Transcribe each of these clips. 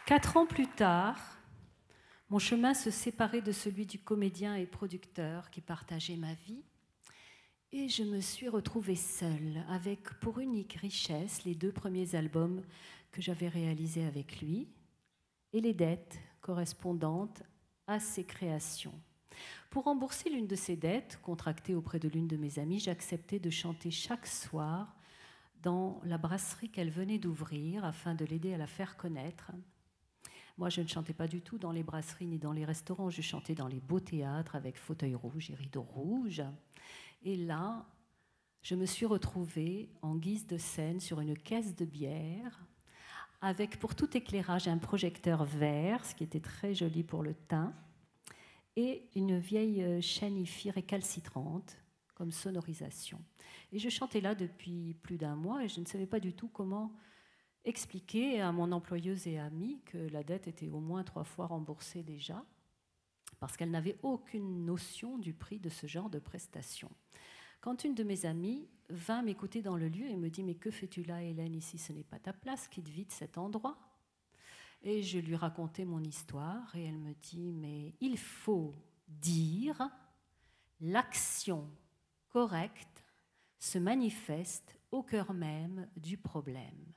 4 ans plus tard, mon chemin se séparait de celui du comédien et producteur qui partageait ma vie. Et je me suis retrouvée seule, avec pour unique richesse les 2 premiers albums que j'avais réalisés avec lui et les dettes correspondantes à ses créations. Pour rembourser l'une de ces dettes, contractée auprès de l'une de mes amies, j'acceptais de chanter chaque soir dans la brasserie qu'elle venait d'ouvrir afin de l'aider à la faire connaître. Moi, je ne chantais pas du tout dans les brasseries ni dans les restaurants, je chantais dans les beaux théâtres avec fauteuils rouges et rideaux rouges. Et là, je me suis retrouvée en guise de scène sur une caisse de bière, avec pour tout éclairage un projecteur vert, ce qui était très joli pour le teint, et une vieille chaîne hi-fi récalcitrante comme sonorisation. Et je chantais là depuis plus d'1 mois et je ne savais pas du tout comment expliquer à mon employeuse et amie que la dette était au moins 3 fois remboursée déjà, parce qu'elle n'avait aucune notion du prix de ce genre de prestations. Quand une de mes amies vint m'écouter dans le lieu et me dit « Mais que fais-tu là, Hélène, ici ce n'est pas ta place, quitte vite cet endroit ?» Et je lui racontais mon histoire et elle me dit « Mais il faut dire l'action correcte se manifeste au cœur même du problème. »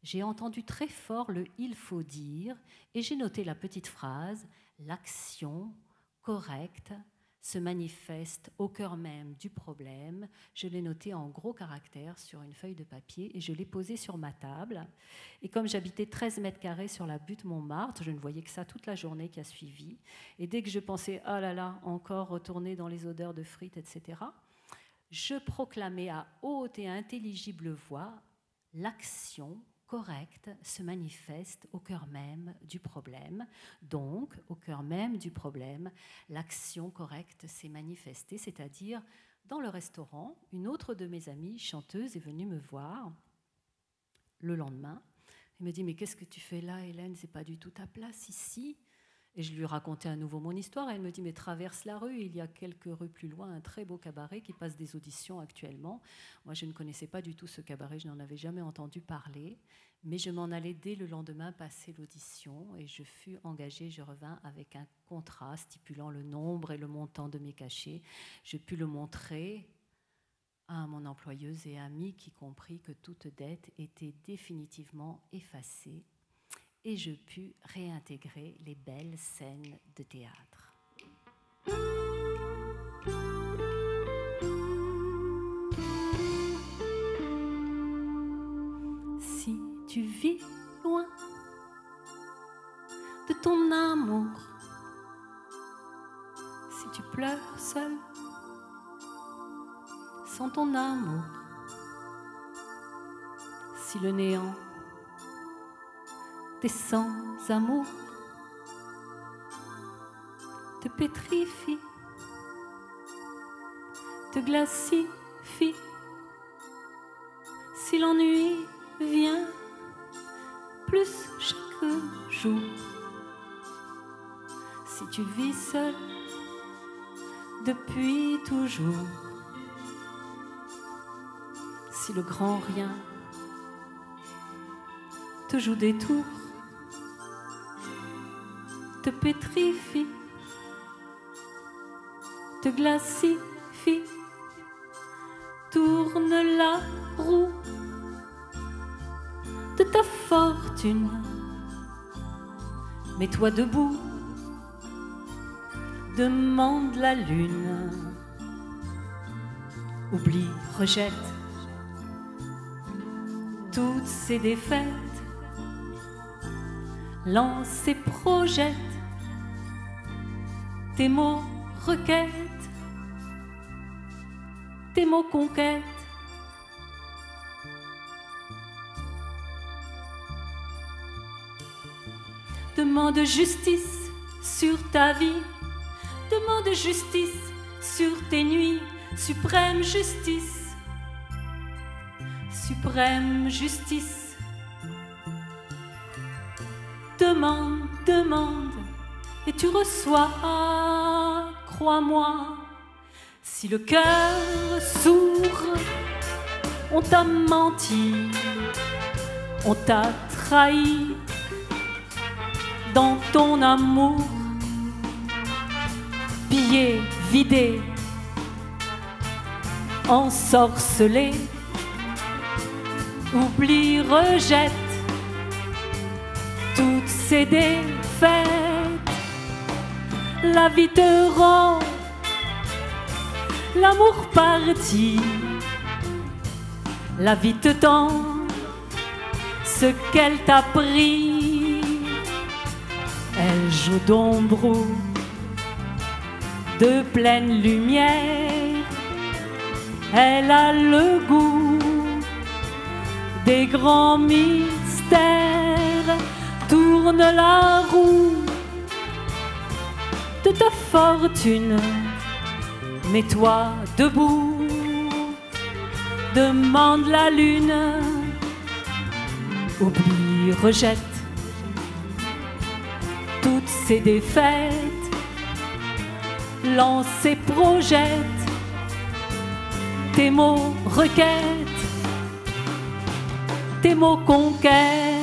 J'ai entendu très fort le « il faut dire » et j'ai noté la petite phrase « l'action correcte se manifeste au cœur même du problème ». Je l'ai noté en gros caractères sur une feuille de papier et je l'ai posé sur ma table. Et comme j'habitais 13 mètres carrés sur la butte Montmartre, je ne voyais que ça toute la journée qui a suivi. Et dès que je pensais « ah là là, encore retourner dans les odeurs de frites, etc. », je proclamais à haute et intelligible voix « l'action correcte se manifeste au cœur même du problème. » Donc, au cœur même du problème, l'action correcte s'est manifestée, c'est-à-dire dans le restaurant, une autre de mes amies chanteuses est venue me voir le lendemain. Elle me dit « Mais qu'est-ce que tu fais là, Hélène? C'est pas du tout ta place ici. » Et je lui racontais à nouveau mon histoire. Elle me dit « Mais traverse la rue, il y a quelques rues plus loin, un très beau cabaret qui passe des auditions actuellement. » Moi, je ne connaissais pas du tout ce cabaret, je n'en avais jamais entendu parler. Mais je m'en allais dès le lendemain passer l'audition et je fus engagée, je revins avec un contrat stipulant le nombre et le montant de mes cachets. Je pus le montrer à mon employeuse et amie qui comprit que toute dette était définitivement effacée. Et je pus réintégrer les belles scènes de théâtre. Si tu vis loin de ton amour, si tu pleures seul sans ton amour, si le néant des sans-amour te pétrifie, te glacifie, si l'ennui vient plus chaque jour, si tu vis seul depuis toujours, si le grand rien te joue des tours, te pétrifie, te glacifie, tourne la roue de ta fortune, mets-toi debout, demande la lune, oublie, rejette toutes ces défaites, lance et projette tes mots requêtes, tes mots conquêtes. Demande justice sur ta vie, demande justice sur tes nuits, suprême justice, suprême justice. Demande, demande, et tu reçois, crois-moi. Si le cœur s'ouvre, on t'a menti, on t'a trahi, dans ton amour, pillé, vidé, ensorcelé, oublie, rejette toutes ces défaites. La vie te rend l'amour parti, la vie te tend ce qu'elle t'a pris. Elle joue d'ombre ou de pleine lumière, elle a le goût des grands mystères. Tourne la roue de ta fortune, mets-toi debout, demande la lune, oublie, rejette toutes ces défaites, lance et projette tes mots requêtes, tes mots conquêtes.